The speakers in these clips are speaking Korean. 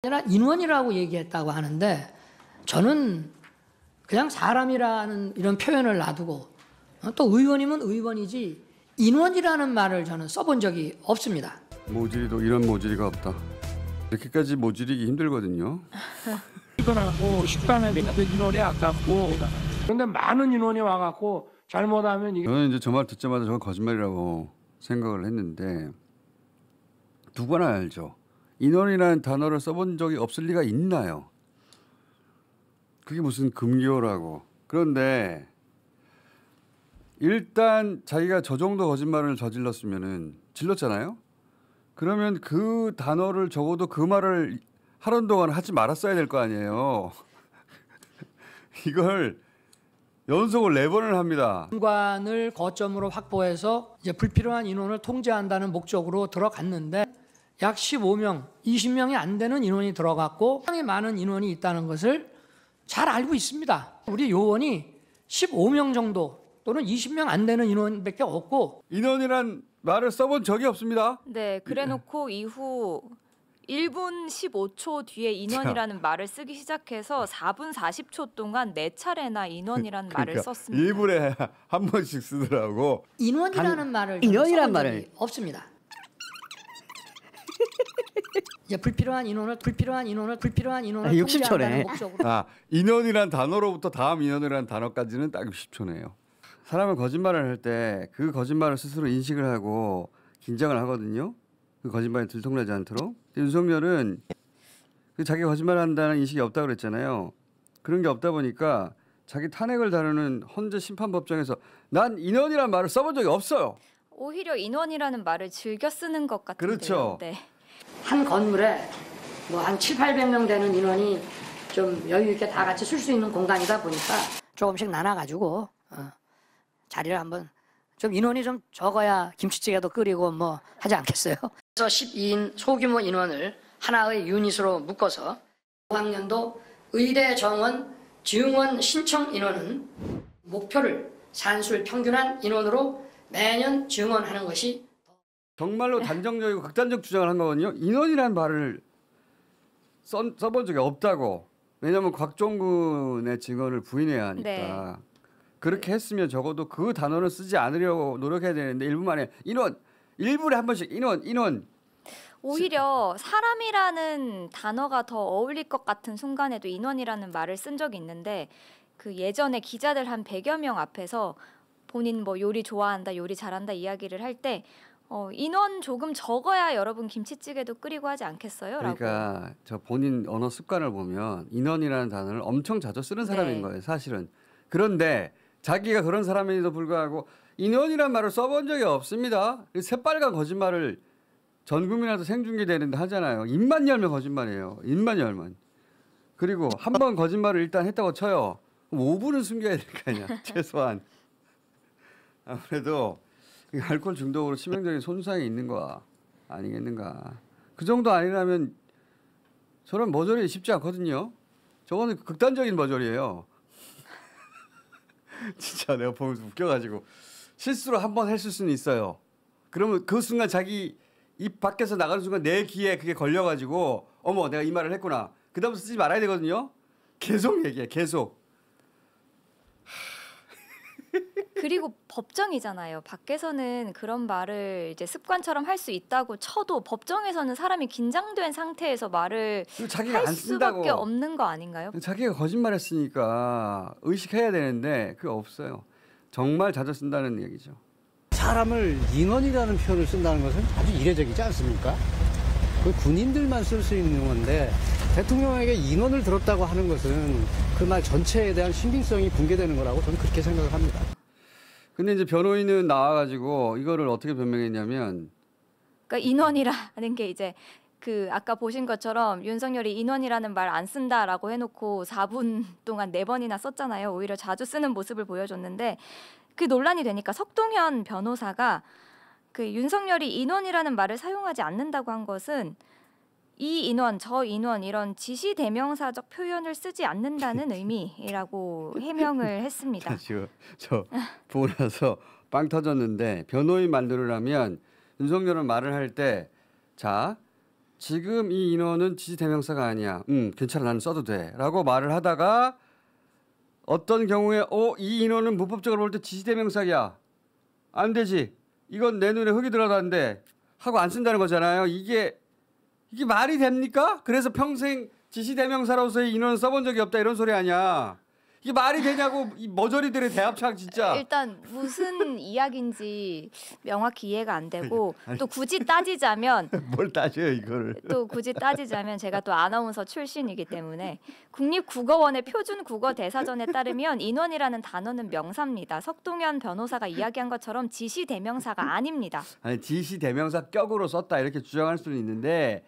아니라 인원이라고 얘기했다고 하는데 저는 그냥 사람이라는 이런 표현을 놔두고 또 의원이면 의원이지 인원이라는 말을 저는 써본 적이 없습니다. 모질이도 이런 모질이가 없다. 이렇게까지 모질이기 힘들거든요. 이거하고 식단에 인원이 아깝고 그런데 많은 인원이 와갖고 잘못하면 이게 저는 이제 저 말 듣자마자 저건 거짓말이라고 생각을 했는데 누구나 알죠. 인원이라는 단어를 써본 적이 없을 리가 있나요? 그게 무슨 금기어라고. 그런데 일단 자기가 저 정도 거짓말을 저질렀으면은 질렀잖아요. 그러면 그 단어를 적어도 그 말을 하는 동안 하지 말았어야 될 거 아니에요. 이걸 연속을 4번을 합니다. 공간을 거점으로 확보해서 이제 불필요한 인원을 통제한다는 목적으로 들어갔는데 약 15명, 20명이 안 되는 인원이 들어갔고 상당히 많은 인원이 있다는 것을 잘 알고 있습니다. 우리 요원이 15명 정도 또는 20명 안 되는 인원밖에 없고 인원이란 말을 써본 적이 없습니다. 네, 그래놓고 이후 1분 15초 뒤에 인원이라는 말을 쓰기 시작해서 4분 40초 동안 4차례나 인원이라는 말을 썼습니다. 1분에 한 번씩 쓰더라고. 인원이라는 말을 인원이란 써본 적이 말을. 없습니다. 이제 불필요한 인원을 60 초네. 통제한다는 목적으로 인원이란 단어로부터 다음 인원이란 단어까지는 딱 60초네요. 사람은 거짓말을 할 때 그 거짓말을 스스로 인식을 하고 긴장을 하거든요. 그 거짓말이 들통나지 않도록. 윤석열은 그 자기 거짓말을 한다는 인식이 없다고 그랬잖아요. 그런 게 없다 보니까 자기 탄핵을 다루는 헌재 심판법정에서 난 인원이란 말을 써본 적이 없어요. 오히려 인원이라는 말을 즐겨 쓰는 것 같은데요. 그렇죠. 네. 한 건물에 뭐 한 700~800명 되는 인원이 좀 여유 있게 다 같이 쓸 수 있는 공간이다 보니까 조금씩 나눠가지고 자리를 한번 좀 인원이 좀 적어야 김치찌개도 끓이고 뭐 하지 않겠어요? 그래서 12인 소규모 인원을 하나의 유닛으로 묶어서 5학년도 의대 정원 증원 신청 인원은 목표를 산술 평균한 인원으로 매년 증원하는 것이 정말로 단정적이고 극단적 주장을 한 거거든요. 인원이란 말을 써본 적이 없다고. 왜냐하면 곽종근의 증언을 부인해야 하니까. 네. 그렇게 했으면 적어도 그 단어를 쓰지 않으려고 노력해야 되는데 1분 만에 인원, 1분에 한 번씩 인원. 오히려 사람이라는 단어가 더 어울릴 것 같은 순간에도 인원이라는 말을 쓴 적이 있는데 그 예전에 기자들 한 100여 명 앞에서 본인 뭐 요리 좋아한다, 요리 잘한다 이야기를 할 때 인원 조금 적어야 여러분 김치찌개도 끓이고 하지 않겠어요? 라고. 그러니까 저 본인 언어 습관을 보면 인원이라는 단어를 엄청 자주 쓰는 사람인 네. 거예요, 사실은. 그런데 자기가 그런 사람에도 불구하고 인원이란 말을 써본 적이 없습니다. 새빨간 거짓말을 전 국민한테 생중계되는데 하잖아요. 입만 열면 거짓말이에요. 입만 열면. 그리고 한 번 거짓말을 일단 했다고 쳐요. 그럼 5분은 숨겨야 될 거 아니야. 최소한. 아무래도 알코올 중독으로 치명적인 손상이 있는 거 아니겠는가. 그 정도 아니라면 저런 머저리 쉽지 않거든요. 저거는 극단적인 머저리예요. 진짜 내가 보면서 웃겨가지고 실수로 한 번 했을 수는 있어요. 그러면 그 순간 자기 입 밖에서 나가는 순간 내 귀에 그게 걸려가지고 어머 내가 이 말을 했구나. 그 다음부터 쓰지 말아야 되거든요. 계속 얘기해 계속. 그리고 법정이잖아요. 밖에서는 그런 말을 이제 습관처럼 할 수 있다고 쳐도 법정에서는 사람이 긴장된 상태에서 말을 자기가 할 안 쓴다고. 수밖에 없는 거 아닌가요? 자기가 거짓말했으니까 의식해야 되는데 그게 없어요. 정말 자주 쓴다는 얘기죠. 사람을 인원이라는 표현을 쓴다는 것은 아주 이례적이지 않습니까? 그 군인들만 쓸 수 있는 건데 대통령에게 인원을 들었다고 하는 것은 그 말 전체에 대한 신빙성이 붕괴되는 거라고 저는 그렇게 생각을 합니다. 근데 이제 변호인은 나와가지고 이거를 어떻게 변명했냐면 그러니까 인원이라는 게 이제 그 아까 보신 것처럼 윤석열이 인원이라는 말 안 쓴다라고 해놓고 4분 동안 4번이나 썼잖아요. 오히려 자주 쓰는 모습을 보여줬는데 그 논란이 되니까 석동현 변호사가 그 윤석열이 인원이라는 말을 사용하지 않는다고 한 것은 이 인원, 저 인원 이런 지시 대명사적 표현을 쓰지 않는다는 의미라고 해명을 했습니다. 지금 저 보고 나서 빵 터졌는데 변호인 말대로라면 윤석열은 말을 할 때 자 지금 이 인원은 지시 대명사가 아니야. 괜찮아, 나는 써도 돼.라고 말을 하다가 어떤 경우에 이 인원은 문법적으로 볼 때 지시 대명사야. 안 되지. 이건 내 눈에 흙이 들어도 안 돼. 하고 안 쓴다는 거잖아요. 이게 말이 됩니까? 그래서 평생 지시 대명사로서의 인원을 써본 적이 없다 이런 소리 아니야. 이게 말이 되냐고 이 머저리들의 대합창 진짜. 일단 무슨 이야기인지 명확히 이해가 안 되고 또 굳이 따지자면 뭘 따져요 이거를. 제가 또 아나운서 출신이기 때문에 국립국어원의 표준국어 대사전에 따르면 인원이라는 단어는 명사입니다. 석동현 변호사가 이야기한 것처럼 지시 대명사가 아닙니다. 아니 지시 대명사 격으로 썼다 이렇게 주장할 수는 있는데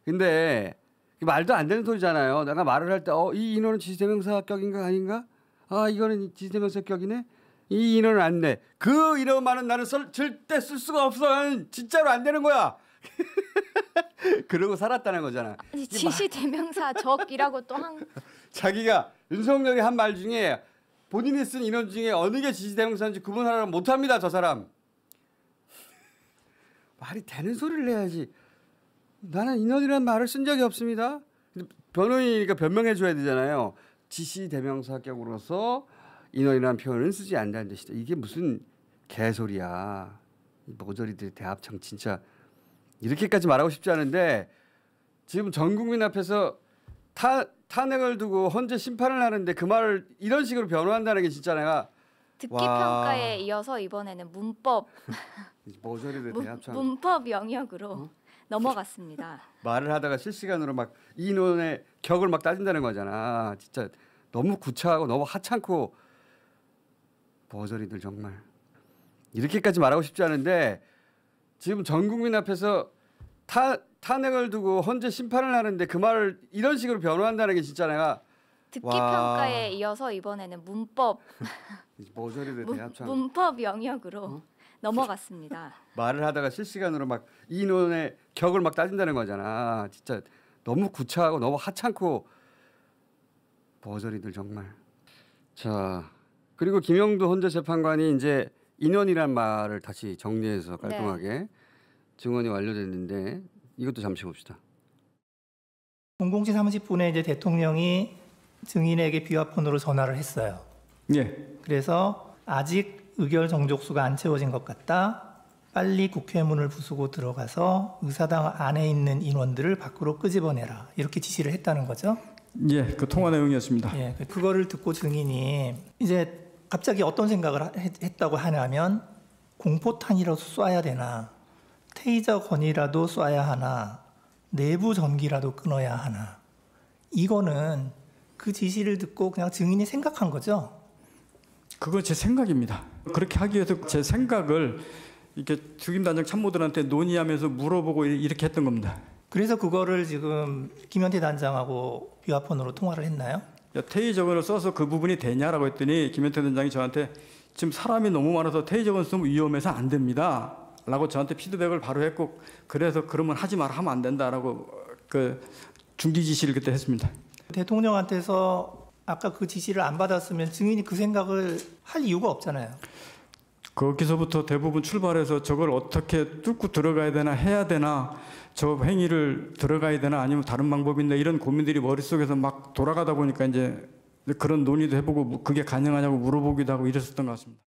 근데 말도 안 되는 소리잖아요. 내가 말을 할 때 이 인원은 지시 대명사 격인가 아닌가? 아 이거는 지시 대명사 격이네. 이 인원은 안 돼. 그 인원만은 나는 절대 쓸 수가 없어. 나는 진짜로 안 되는 거야. 그러고 살았다는 거잖아. 아니, 지시 대명사 적이라고 또 자기가 윤석열이 한 말 중에 본인이 쓴 인원 중에 어느 게 지시 대명사인지 구분하려면 못합니다. 저 사람. 말이 되는 소리를 해야지. 나는 인원이라는 말을 쓴 적이 없습니다. 변호인이니까 변명해 줘야 되잖아요. 지시 대명사격으로서 인원이라는 표현은 쓰지 않는다는 뜻이다. 이게 무슨 개소리야. 이 모조리들의 대합창 진짜 이렇게까지 말하고 싶지 않은데 지금 전 국민 앞에서 탄핵을 두고 헌재 심판을 하는데 그 말을 이런 식으로 변호한다는 게 진짜 내가 듣기 평가에 이어서 이번에는 문법 모조리들의 대합창. 문법 영역으로 넘어갔습니다. 말을 하다가 실시간으로 막 인원의 격을 막 따진다는 거잖아. 진짜 너무 구차하고 너무 하찮고 버저리들 정말 이렇게까지 말하고 싶지 않은데 지금 전 국민 앞에서 탄핵을 두고 헌재 심판을 하는데 그 말을 이런 식으로 변호한다는 게 진짜 내가 듣기 평가에 이어서 이번에는 문법 버저리들 대합창. 문법 영역으로 넘어갔습니다. 말을 하다가 실시간으로 막 인원의 격을 막 따진다는 거잖아. 진짜 너무 구차하고 너무 하찮고 버저리들 정말. 자 그리고 김영도 헌재 재판관이 이제 인원이란 말을 다시 정리해서 깔끔하게 증언이 완료됐는데 이것도 잠시 봅시다. 00시 30분에 이제 대통령이 증인에게 비화폰으로 전화를 했어요. 예. 그래서 아직 의결 정족수가 안 채워진 것 같다. 빨리 국회문을 부수고 들어가서 의사당 안에 있는 인원들을 밖으로 끄집어내라. 이렇게 지시를 했다는 거죠. 예, 그 통화 내용이었습니다. 예, 그거를 듣고 증인이 이제 갑자기 어떤 생각을 했다고 하냐면 공포탄이라도 쏴야 되나, 테이저 건이라도 쏴야 하나, 내부 전기라도 끊어야 하나. 이거는 그 지시를 듣고 그냥 증인이 생각한 거죠. 그건 제 생각입니다. 그렇게 하기 위해서 제 생각을 이렇게 주임단장 참모들한테 논의하면서 물어보고 이렇게 했던 겁니다. 그래서 그거를 지금 김현태 단장하고 비화폰으로 통화를 했나요? 테이저건을 써서 그 부분이 되냐라고 했더니 김현태 단장이 저한테 지금 사람이 너무 많아서 테이저건 쓰면 위험해서 안 됩니다. 라고 저한테 피드백을 바로 했고 그래서 그러면 하지 마라 하면 안 된다라고 그 중지 지시를 그때 했습니다. 대통령한테서 아까 그 지시를 안 받았으면 증인이 그 생각을 할 이유가 없잖아요. 거기서부터 대부분 출발해서 저걸 어떻게 뚫고 들어가야 되나 해야 되나 저 행위를 들어가야 되나 아니면 다른 방법이 있나 이런 고민들이 머릿속에서 막 돌아가다 보니까 이제 그런 논의도 해보고 그게 가능하냐고 물어보기도 하고 이랬었던 것 같습니다.